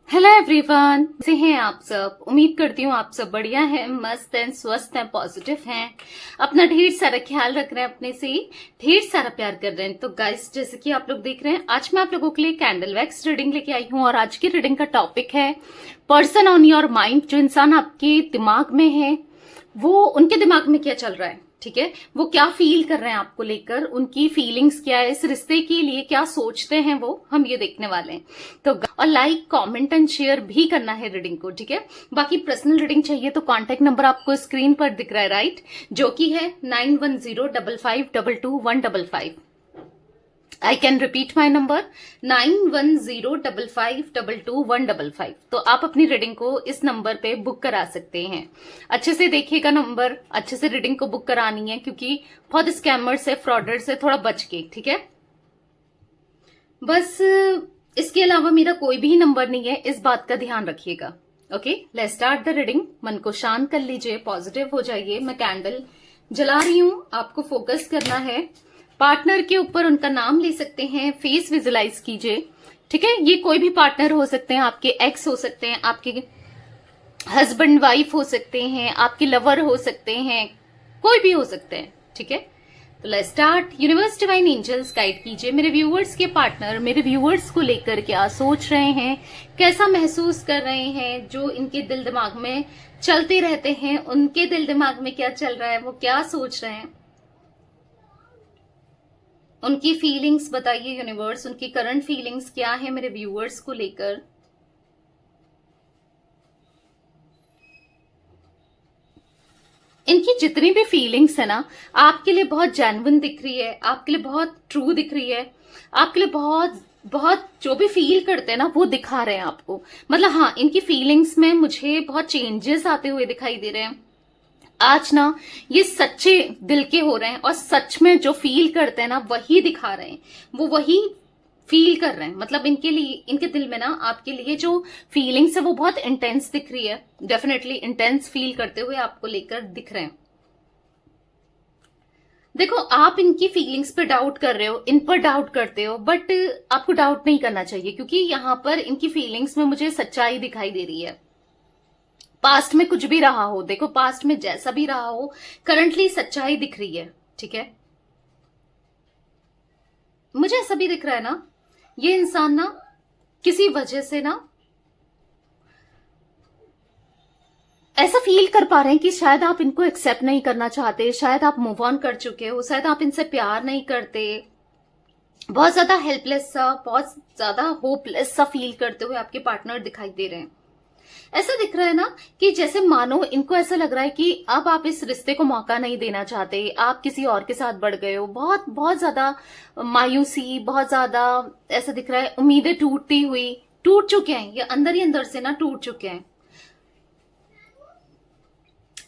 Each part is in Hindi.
हेलो एवरीवन, कैसे हैं आप सब। उम्मीद करती हूँ आप सब बढ़िया हैं, मस्त हैं, स्वस्थ हैं, पॉजिटिव हैं, अपना ढेर सारा ख्याल रख रहे हैं, अपने से ढेर सारा प्यार कर रहे हैं। तो गाइस, जैसे कि आप लोग देख रहे हैं, आज मैं आप लोगों के लिए कैंडल वैक्स रीडिंग लेके आई हूँ और आज की रीडिंग का टॉपिक है पर्सन ऑन योर माइंड। जो इंसान आपके दिमाग में है, वो उनके दिमाग में क्या चल रहा है, ठीक है, वो क्या फील कर रहे हैं आपको लेकर, उनकी फीलिंग्स क्या है, इस रिश्ते के लिए क्या सोचते हैं, वो हम ये देखने वाले हैं। तो और लाइक, कमेंट एंड शेयर भी करना है रीडिंग को, ठीक है। बाकी पर्सनल रीडिंग चाहिए तो कांटेक्ट नंबर आपको स्क्रीन पर दिख रहा है, राइट, जो कि है 9105522155। I can repeat my number 9105522155। तो आप अपनी रीडिंग को इस नंबर पे बुक करा सकते हैं। अच्छे से देखिएगा नंबर, अच्छे से रीडिंग को बुक करानी है, क्योंकि बहुत स्कैमर्स है, फ्रॉडर से थोड़ा बच के, ठीक है। बस इसके अलावा मेरा कोई भी नंबर नहीं है, इस बात का ध्यान रखिएगा। Okay, let's start the reading. मन को शांत कर लीजिए, पॉजिटिव हो जाइए। मैं कैंडल जला रही हूं, आपको फोकस करना है। पार्टनर के ऊपर उनका नाम ले सकते हैं, फेस विजुलाइज कीजिए, ठीक है। ये कोई भी पार्टनर हो सकते हैं, आपके एक्स हो सकते हैं, आपके हस्बैंड वाइफ हो सकते हैं, आपके लवर हो सकते हैं, कोई भी हो सकते हैं, ठीक है। तो let's start. Universe, divine angels guide कीजिए मेरे व्यूअर्स के पार्टनर मेरे व्यूअर्स को लेकर क्या सोच रहे हैं, कैसा महसूस कर रहे हैं, जो इनके दिल दिमाग में चलते रहते हैं, उनके दिल दिमाग में क्या चल रहा है, वो क्या सोच रहे हैं, उनकी फीलिंग्स बताइए यूनिवर्स। उनकी करंट फीलिंग्स क्या है मेरे व्यूअर्स को लेकर। इनकी जितनी भी फीलिंग्स है ना, आपके लिए बहुत जेन्युइन दिख रही है, आपके लिए बहुत ट्रू दिख रही है, आपके लिए बहुत बहुत जो भी फील करते हैं ना, वो दिखा रहे हैं आपको। मतलब हाँ, इनकी फीलिंग्स में मुझे बहुत चेंजेस आते हुए दिखाई दे रहे हैं। आज ना ये सच्चे दिल के हो रहे हैं और सच में जो फील करते हैं ना, वही दिखा रहे हैं, वो वही फील कर रहे हैं। मतलब इनके लिए, इनके दिल में ना आपके लिए जो फीलिंग्स है वो बहुत इंटेंस दिख रही है। डेफिनेटली इंटेंस फील करते हुए आपको लेकर दिख रहे हैं। देखो, आप इनकी फीलिंग्स पे डाउट कर रहे हो, इन पर डाउट करते हो, बट आपको डाउट नहीं करना चाहिए, क्योंकि यहां पर इनकी फीलिंग्स में मुझे सच्चाई दिखाई दे रही है। पास्ट में कुछ भी रहा हो, देखो पास्ट में जैसा भी रहा हो, करंटली सच्चाई दिख रही है, ठीक है। मुझे ऐसा भी दिख रहा है ना, ये इंसान ना किसी वजह से ना ऐसा फील कर पा रहे हैं कि शायद आप इनको एक्सेप्ट नहीं करना चाहते, शायद आप मूव ऑन कर चुके हो, शायद आप इनसे प्यार नहीं करते। बहुत ज्यादा हेल्पलेस सा, बहुत ज्यादा होपलेस सा फील करते हुए आपके पार्टनर दिखाई दे रहे हैं। ऐसा दिख रहा है ना कि जैसे मानो इनको ऐसा लग रहा है कि अब आप इस रिश्ते को मौका नहीं देना चाहते, आप किसी और के साथ बढ़ गए हो। बहुत बहुत ज्यादा मायूसी, बहुत ज्यादा ऐसा दिख रहा है, उम्मीदें टूटती हुई, टूट चुके हैं ये, अंदर ही अंदर से ना टूट चुके हैं।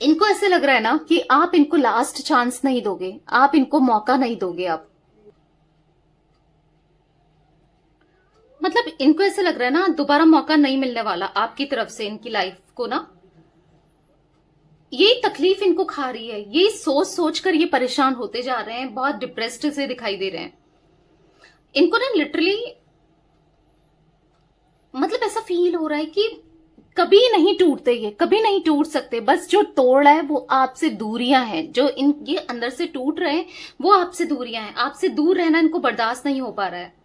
इनको ऐसे लग रहा है ना कि आप इनको लास्ट चांस नहीं दोगे, आप इनको मौका नहीं दोगे। आप मतलब इनको ऐसे लग रहा है ना, दोबारा मौका नहीं मिलने वाला आपकी तरफ से इनकी लाइफ को ना। ये तकलीफ इनको खा रही है, ये सोच सोच कर ये परेशान होते जा रहे हैं, बहुत डिप्रेस्ड से दिखाई दे रहे हैं। इनको ना लिटरली मतलब ऐसा फील हो रहा है कि कभी नहीं टूटते, ये कभी नहीं टूट सकते। बस जो तोड़ है वो आपसे दूरियां हैं, जो इनके अंदर से टूट रहे हैं वो आपसे दूरियां हैं। आपसे दूर रहना इनको बर्दाश्त नहीं हो पा रहा है।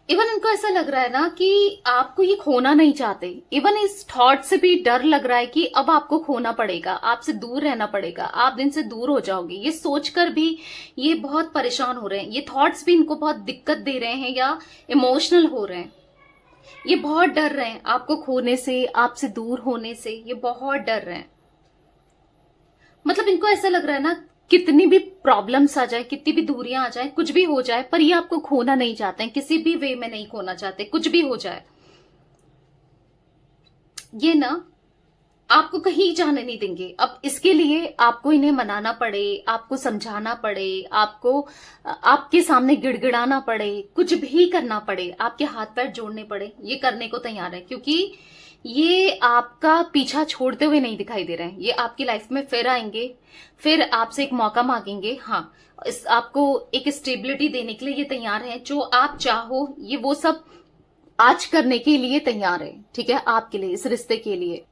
इवन इनको ऐसा लग रहा है ना कि आपको ये खोना नहीं चाहते। इवन इस थॉट से भी डर लग रहा है कि अब आपको खोना पड़ेगा, आपसे दूर रहना पड़ेगा, आप दिन से दूर हो जाओगे। ये सोचकर भी ये बहुत परेशान हो रहे हैं। ये थॉट्स भी इनको बहुत दिक्कत दे रहे हैं या इमोशनल हो रहे हैं। ये बहुत डर रहे हैं आपको खोने से, आपसे दूर होने से, ये बहुत डर रहे हैं। मतलब इनको ऐसा लग रहा है ना, कितनी भी प्रॉब्लम्स आ जाए, कितनी भी दूरियां आ जाए, कुछ भी हो जाए, पर ये आपको खोना नहीं चाहते हैं, किसी भी वे में नहीं खोना चाहते। कुछ भी हो जाए, ये ना आपको कहीं जाने नहीं देंगे। अब इसके लिए आपको इन्हें मनाना पड़े, आपको समझाना पड़े, आपको आपके सामने गिड़गिड़ाना पड़े, कुछ भी करना पड़े, आपके हाथ पैर जोड़ने पड़े, ये करने को तैयार है। क्योंकि ये आपका पीछा छोड़ते हुए नहीं दिखाई दे रहे हैं। ये आपकी लाइफ में फिर आएंगे, फिर आपसे एक मौका मांगेंगे। हाँ, आपको एक स्टेबिलिटी देने के लिए ये तैयार है। जो आप चाहो ये वो सब आज करने के लिए तैयार है, ठीक है, आपके लिए, इस रिश्ते के लिए।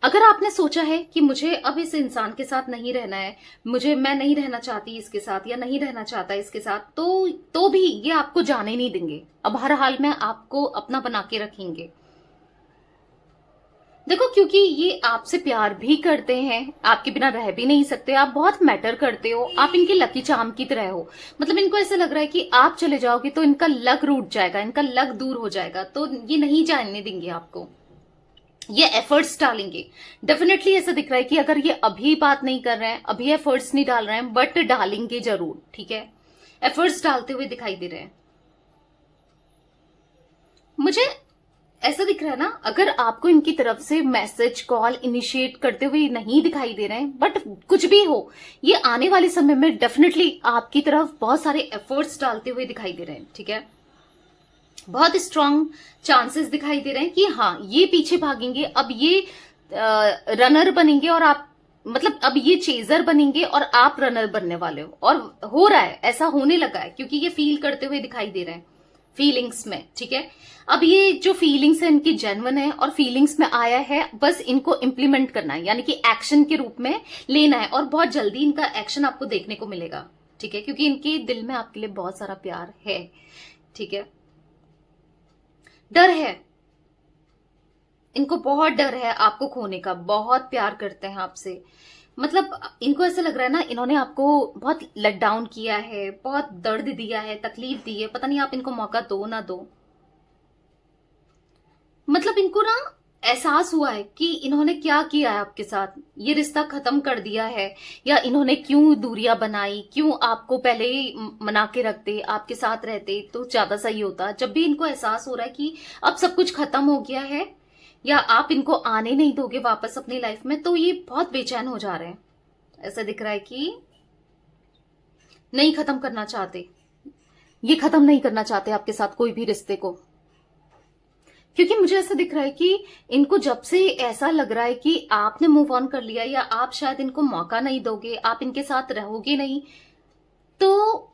अगर आपने सोचा है कि मुझे अब इस इंसान के साथ नहीं रहना है, मैं नहीं रहना चाहती इसके साथ या नहीं रहना चाहता इसके साथ, तो भी ये आपको जाने नहीं देंगे। अब हर हाल में आपको अपना बना के रखेंगे। देखो, क्योंकि ये आपसे प्यार भी करते हैं, आपके बिना रह भी नहीं सकते, आप बहुत मैटर करते हो, आप इनके लकी चार्म की तरह हो। मतलब इनको ऐसा लग रहा है कि आप चले जाओगे तो इनका लक रूठ जाएगा, इनका लक दूर हो जाएगा, तो ये नहीं जाने देंगे आपको, ये एफर्ट्स डालेंगे। डेफिनेटली ऐसा दिख रहा है कि अगर ये अभी बात नहीं कर रहे हैं, अभी एफर्ट्स नहीं डाल रहे हैं, बट डालेंगे जरूर, ठीक है, एफर्ट्स डालते हुए दिखाई दे रहे हैं। मुझे ऐसा दिख रहा है ना, अगर आपको इनकी तरफ से मैसेज कॉल इनिशिएट करते हुए नहीं दिखाई दे रहे हैं, बट कुछ भी हो, ये आने वाले समय में डेफिनेटली आपकी तरफ बहुत सारे एफर्ट्स डालते हुए दिखाई दे रहे हैं, ठीक है। बहुत स्ट्रांग चांसेस दिखाई दे रहे हैं कि हाँ, ये पीछे भागेंगे, अब ये रनर बनेंगे और आप, मतलब अब ये चेजर बनेंगे और आप रनर बनने वाले हो। और हो रहा है, ऐसा होने लगा है, क्योंकि ये फील करते हुए दिखाई दे रहे हैं फीलिंग्स में, ठीक है। अब ये जो फीलिंग्स है इनकी जेन्युइन है और फीलिंग्स में आया है, बस इनको इंप्लीमेंट करना है, यानी कि एक्शन के रूप में लेना है, और बहुत जल्दी इनका एक्शन आपको देखने को मिलेगा, ठीक है, क्योंकि इनके दिल में आपके लिए बहुत सारा प्यार है, ठीक है। डर है, इनको बहुत डर है आपको खोने का, बहुत प्यार करते हैं आपसे। मतलब इनको ऐसा लग रहा है ना, इन्होंने आपको बहुत लेट डाउन किया है, बहुत दर्द दिया है, तकलीफ दी है, पता नहीं आप इनको मौका दो ना दो। मतलब इनको ना एहसास हुआ है कि इन्होंने क्या किया है आपके साथ, ये रिश्ता खत्म कर दिया है, या इन्होंने क्यों दूरियां बनाई, क्यों आपको पहले ही मना के रखते, आपके साथ रहते तो ज्यादा सही होता। जब भी इनको एहसास हो रहा है कि अब सब कुछ खत्म हो गया है, या आप इनको आने नहीं दोगे वापस अपनी लाइफ में, तो ये बहुत बेचैन हो जा रहे हैं। ऐसा दिख रहा है कि नहीं खत्म करना चाहते, ये खत्म नहीं करना चाहते आपके साथ कोई भी रिश्ते को, क्योंकि मुझे ऐसा दिख रहा है कि इनको जब से ऐसा लग रहा है कि आपने मूव ऑन कर लिया, या आप शायद इनको मौका नहीं दोगे, आप इनके साथ रहोगे नहीं, तो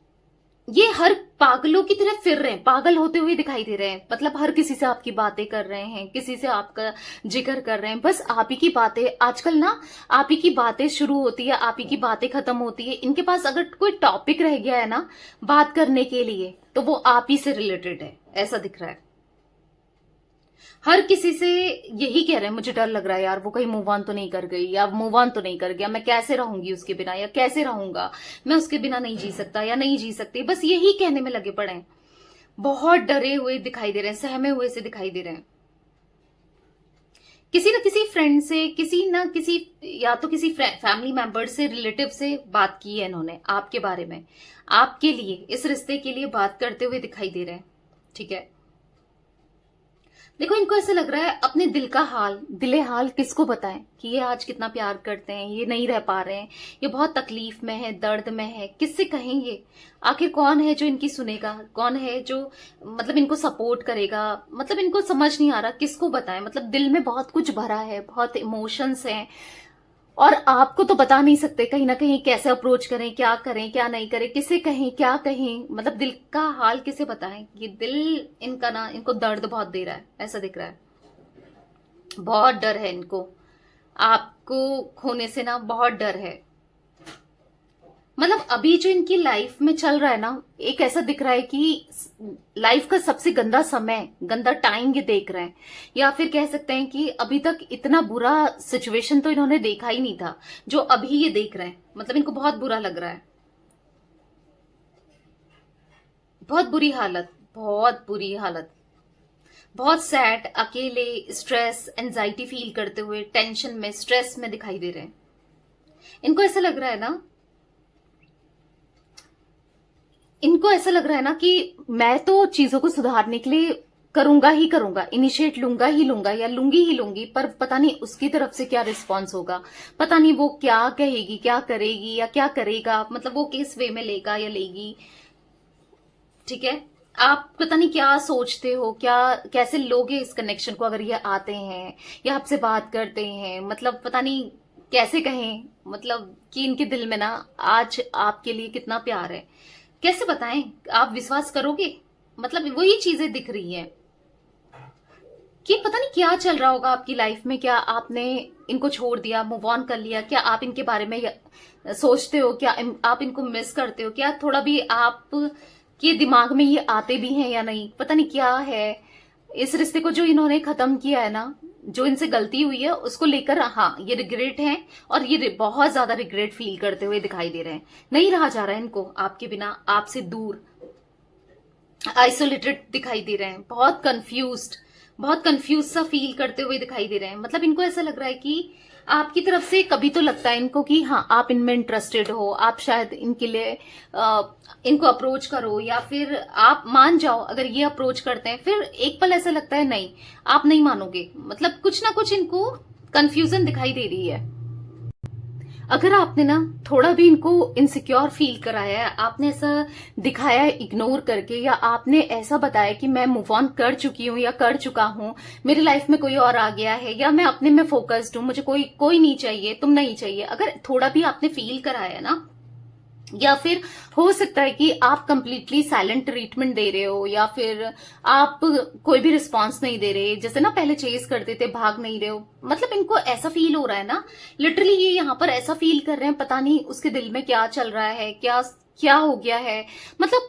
ये हर पागलों की तरह फिर रहे हैं, पागल होते हुए दिखाई दे रहे हैं। मतलब हर किसी से आपकी बातें कर रहे हैं, किसी से आपका जिक्र कर रहे हैं, बस आप ही की बातें। आजकल ना आप ही की बातें शुरू होती है, आप ही की बातें खत्म होती है। इनके पास अगर कोई टॉपिक रह गया है ना बात करने के लिए, तो वो आप ही से रिलेटेड है, ऐसा दिख रहा है। हर किसी से यही कह रहे हैं, मुझे डर लग रहा है यार, वो कहीं मूव ऑन तो नहीं कर गई, या मूव ऑन तो नहीं कर गया, मैं कैसे रहूंगी उसके बिना, या कैसे रहूंगा, मैं उसके बिना नहीं जी सकता या नहीं जी सकती, बस यही कहने में लगे पड़े हैं। बहुत डरे हुए दिखाई दे रहे हैं, सहमे हुए से दिखाई दे रहे हैं। किसी न किसी फ्रेंड से, किसी न किसी, या तो किसी फैमिली मेंबर से, रिलेटिव से बात की है इन्होंने आपके बारे में, आपके लिए, इस रिश्ते के लिए बात करते हुए दिखाई दे रहे हैं, ठीक है। देखो, इनको ऐसा लग रहा है अपने दिल का हाल, दिले हाल किसको बताएं कि ये आज कितना प्यार करते हैं, ये नहीं रह पा रहे हैं, ये बहुत तकलीफ में है, दर्द में है, किससे कहेंगे। आखिर कौन है जो इनकी सुनेगा, कौन है जो मतलब इनको सपोर्ट करेगा। मतलब इनको समझ नहीं आ रहा किसको बताएं। मतलब दिल में बहुत कुछ भरा है, बहुत इमोशंस हैं, और आपको तो बता नहीं सकते कहीं ना कहीं कैसे अप्रोच करें, क्या करें क्या नहीं करें, किसे कहें क्या कहें। मतलब दिल का हाल किसे बताएं। ये दिल इनका ना, इनको दर्द बहुत दे रहा है, ऐसा दिख रहा है। बहुत डर है इनको, आपको खोने से ना बहुत डर है। मतलब अभी जो इनकी लाइफ में चल रहा है ना, एक ऐसा दिख रहा है कि लाइफ का सबसे गंदा समय, गंदा टाइम ये देख रहे हैं, या फिर कह सकते हैं कि अभी तक इतना बुरा सिचुएशन तो इन्होंने देखा ही नहीं था जो अभी ये देख रहे हैं। मतलब इनको बहुत बुरा लग रहा है, बहुत बुरी हालत, बहुत बुरी हालत, बहुत सैड, अकेले, स्ट्रेस, एंजाइटी फील करते हुए, टेंशन में, स्ट्रेस में दिखाई दे रहे हैं। इनको ऐसा लग रहा है ना, इनको ऐसा लग रहा है ना कि मैं तो चीजों को सुधारने के लिए करूंगा ही करूंगा, इनिशिएट लूंगा ही लूंगा, या लूंगी ही लूंगी, पर पता नहीं उसकी तरफ से क्या रिस्पॉन्स होगा, पता नहीं वो क्या कहेगी, क्या करेगी, या क्या करेगा। मतलब वो किस वे में लेगा या लेगी, ठीक है। आप पता नहीं क्या सोचते हो, क्या कैसे लोगे इस कनेक्शन को अगर ये आते हैं या आपसे बात करते हैं। मतलब पता नहीं कैसे कहें, मतलब कि इनके दिल में ना आज आपके लिए कितना प्यार है, कैसे बताएं। आप विश्वास करोगे, मतलब वही चीजें दिख रही हैं। क्या चल रहा होगा आपकी लाइफ में? क्या आपने इनको छोड़ दिया, मूव ऑन कर लिया? क्या आप इनके बारे में सोचते हो? क्या आप इनको मिस करते हो? क्या थोड़ा भी आप के दिमाग में ये आते भी हैं या नहीं? पता नहीं क्या है इस रिश्ते को जो इन्होंने खत्म किया है ना, जो इनसे गलती हुई है उसको लेकर, हाँ ये रिग्रेट है और ये बहुत ज्यादा रिग्रेट फील करते हुए दिखाई दे रहे हैं। नहीं रहा जा रहा है इनको आपके बिना, आपसे दूर, आइसोलेटेड दिखाई दे रहे हैं, बहुत कंफ्यूज सा फील करते हुए दिखाई दे रहे हैं। मतलब इनको ऐसा लग रहा है कि आपकी तरफ से कभी तो लगता है इनको कि हाँ आप इनमें इंटरेस्टेड हो, आप शायद इनके लिए इनको अप्रोच करो या फिर आप मान जाओ। अगर ये अप्रोच करते हैं फिर एक पल ऐसा लगता है नहीं, आप नहीं मानोगे। मतलब कुछ ना कुछ इनको कंफ्यूजन दिखाई दे रही है। अगर आपने ना थोड़ा भी इनको इनसिक्योर फील कराया है, आपने ऐसा दिखाया है इग्नोर करके, या आपने ऐसा बताया कि मैं मूव ऑन कर चुकी हूं या कर चुका हूं, मेरी लाइफ में कोई और आ गया है, या मैं अपने में फोकस्ड हूं, मुझे कोई नहीं चाहिए, तुम नहीं चाहिए, अगर थोड़ा भी आपने फील कराया है ना, या फिर हो सकता है कि आप कंप्लीटली साइलेंट ट्रीटमेंट दे रहे हो, या फिर आप कोई भी रिस्पांस नहीं दे रहे, जैसे ना पहले चेस करते थे, भाग नहीं रहे हो। मतलब इनको ऐसा फील हो रहा है ना, लिटरली ये यहाँ पर ऐसा फील कर रहे हैं, पता नहीं उसके दिल में क्या चल रहा है, क्या क्या हो गया है। मतलब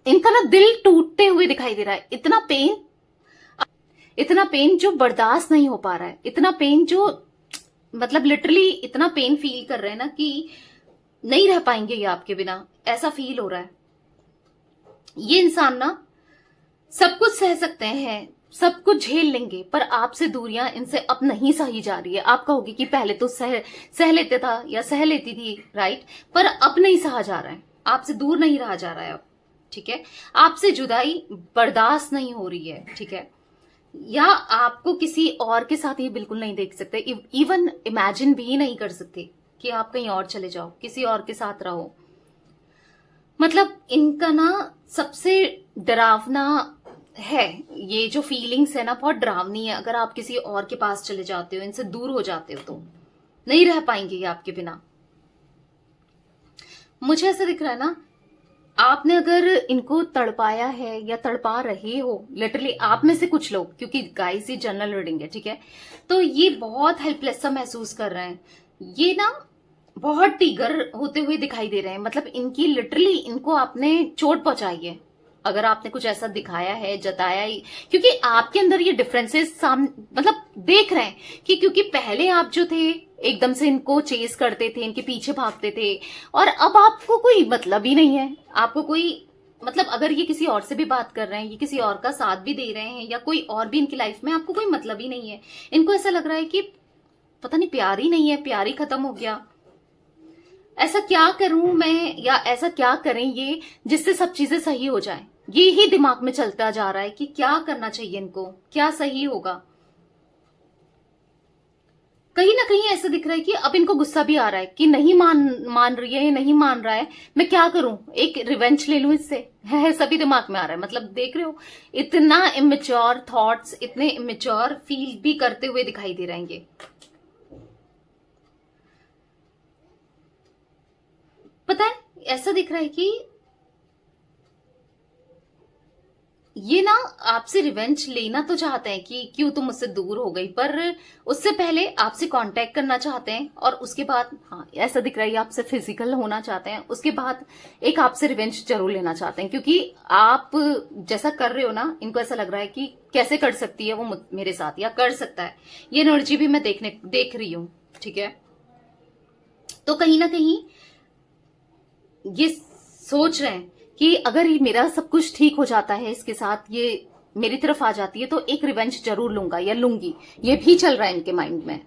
इनका ना दिल टूटते हुए दिखाई दे रहा है। इतना पेन जो बर्दाश्त नहीं हो पा रहा है, इतना पेन जो, मतलब लिटरली इतना पेन फील कर रहे हैं ना कि नहीं रह पाएंगे ये आपके बिना, ऐसा फील हो रहा है। ये इंसान ना सब कुछ सह सकते हैं, सब कुछ झेल लेंगे, पर आपसे दूरियां इनसे अब नहीं सही जा रही है। आप कहोगे कि पहले तो सह लेते था या सह लेती थी, राइट, पर अब नहीं सहा जा रहा है, आपसे दूर नहीं रहा जा रहा है अब, ठीक है। आपसे जुदाई बर्दाश्त नहीं हो रही है, ठीक है, या आपको किसी और के साथ ये बिल्कुल नहीं देख सकते, इवन इमेजिन भी नहीं कर सकते कि आप कहीं और चले जाओ, किसी और के साथ रहो। मतलब इनका ना सबसे डरावना है, ये जो फीलिंग्स है ना बहुत डरावनी है। अगर आप किसी और के पास चले जाते हो, इनसे दूर हो जाते हो, तो नहीं रह पाएंगे ये आपके बिना। मुझे ऐसा दिख रहा है ना, आपने अगर इनको तड़पाया है या तड़पा रहे हो, लिटरली आप में से कुछ लोग, क्योंकि गाइस ये जनरल रीडिंग है, ठीक है, तो ये बहुत हेल्पलेस सा महसूस कर रहे हैं। ये ना बहुत टिगर होते हुए दिखाई दे रहे हैं। मतलब इनकी लिटरली, इनको आपने चोट पहुंचाई है अगर आपने कुछ ऐसा दिखाया है, जताया ही, क्योंकि आपके अंदर ये डिफरेंसेस मतलब देख रहे हैं कि क्योंकि पहले आप जो थे एकदम से इनको चेस करते थे, इनके पीछे भागते थे, और अब आपको कोई मतलब ही नहीं है। आपको कोई मतलब, अगर ये किसी और से भी बात कर रहे हैं, ये किसी और का साथ भी दे रहे हैं, या कोई और भी इनकी लाइफ में, आपको कोई मतलब ही नहीं है। इनको ऐसा लग रहा है कि पता नहीं प्यार ही नहीं है, प्यार ही खत्म हो गया। ऐसा क्या करूं मैं, या ऐसा क्या करें ये जिससे सब चीजें सही हो जाएं, ये ही दिमाग में चलता जा रहा है कि क्या करना चाहिए इनको, क्या सही होगा। कहीं ना कहीं ऐसा दिख रहा है कि अब इनको गुस्सा भी आ रहा है कि नहीं मान रही है, नहीं मान रहा है, मैं क्या करूं, एक रिवेंज ले लूं इससे, है सभी दिमाग में आ रहा है। मतलब देख रहे हो, इतना इमेच्योर थॉट्स, इतने इमेच्योर फील भी करते हुए दिखाई दे रहे हैं ये। पता है, ऐसा दिख रहा है कि ये ना आपसे रिवेंज लेना तो चाहते हैं कि क्यों तुम मुझसे दूर हो गई, पर उससे पहले आपसे कांटेक्ट करना चाहते हैं, और उसके बाद, हाँ ऐसा दिख रहा है, आपसे फिजिकल होना चाहते हैं, उसके बाद एक आपसे रिवेंज जरूर लेना चाहते हैं। क्योंकि आप जैसा कर रहे हो ना, इनको ऐसा लग रहा है कि कैसे कर सकती है वो मेरे साथ, या कर सकता है, ये एनर्जी भी मैं देख रही हूं, ठीक है। तो कहीं ना कहीं ये सोच रहे हैं कि अगर ये मेरा सब कुछ ठीक हो जाता है, इसके साथ ये मेरी तरफ आ जाती है, तो एक रिवेंज जरूर लूंगा या लूंगी, ये भी चल रहा है इनके माइंड में।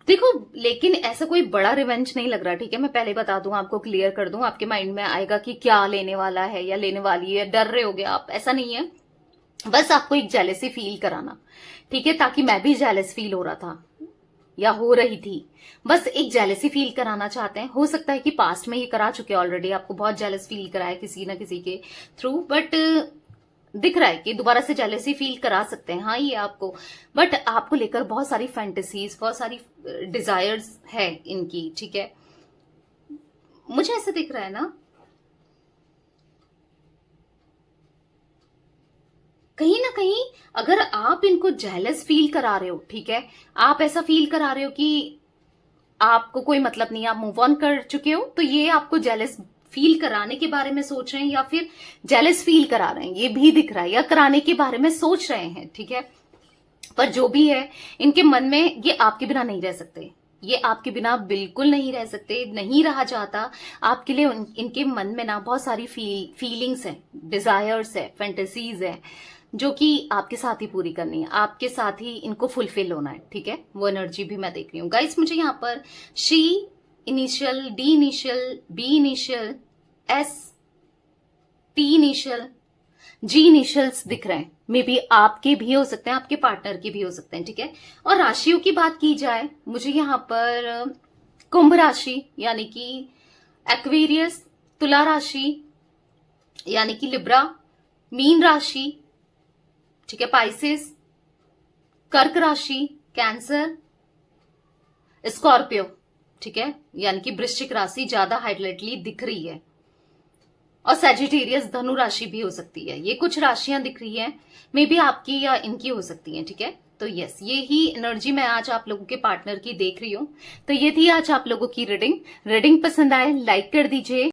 देखो, लेकिन ऐसा कोई बड़ा रिवेंज नहीं लग रहा, ठीक है, मैं पहले बता दूं, आपको क्लियर कर दूं, आपके माइंड में आएगा कि क्या लेने वाला है या लेने वाली है, डर रहे होगे आप, ऐसा नहीं है। बस आपको एक जेलेसी फील कराना, ठीक है, ताकि मैं भी जेलस फील हो रहा था या हो रही थी, बस एक जेलसी फील कराना चाहते हैं। हो सकता है कि पास्ट में ये करा चुके ऑलरेडी, आपको बहुत जेलस फील कराया किसी ना किसी के थ्रू, बट दिख रहा है कि दोबारा से जेलसी फील करा सकते हैं, हाँ ये आपको, बट आपको लेकर बहुत सारी फैंटेसीज, बहुत सारी डिजायर्स है इनकी, ठीक है। मुझे ऐसा दिख रहा है ना, कहीं ना कहीं अगर आप इनको जेलस फील करा रहे हो, ठीक है, आप ऐसा फील करा रहे हो कि आपको कोई मतलब नहीं, आप मूव ऑन कर चुके हो, तो ये आपको जेलस फील कराने के बारे में सोच रहे हैं या फिर जेलस फील करा रहे हैं, ये भी दिख रहा है, या कराने के बारे में सोच रहे हैं, ठीक है। पर जो भी है, इनके मन में ये आपके बिना नहीं रह सकते, ये आपके बिना बिल्कुल नहीं रह सकते, नहीं रहा जाता आपके लिए। इनके मन में ना बहुत सारी फीलिंग्स हैं, डिजायर्स है, फैंटेसीज है, जो कि आपके साथ ही पूरी करनी है, आपके साथ ही इनको फुलफिल होना है, ठीक है। वो एनर्जी भी मैं देख रही हूँ गाइस। मुझे यहाँ पर C initial, D initial, B initial, S, T initial, G initials दिख रहे हैं। मे बी आपके भी हो सकते हैं, आपके पार्टनर के भी हो सकते हैं, ठीक है। और राशियों की बात की जाए, मुझे यहाँ पर कुंभ राशि यानी कि एक्वेरियस, तुला राशि यानी कि लिब्रा, मीन राशि, ठीक है, पाइसेस, कर्क राशि, कैंसर, स्कॉर्पियो, ठीक है, यानी कि वृश्चिक राशि ज्यादा हाईलाइटली दिख रही है, और सैजिटेरियस धनु राशि भी हो सकती है। ये कुछ राशियां दिख रही हैं, मे बी आपकी या इनकी हो सकती हैं, ठीक है। तो यस, ये ही एनर्जी मैं आज आप लोगों के पार्टनर की देख रही हूं। तो ये थी आज आप लोगों की रीडिंग। रीडिंग पसंद आए लाइक कर दीजिए।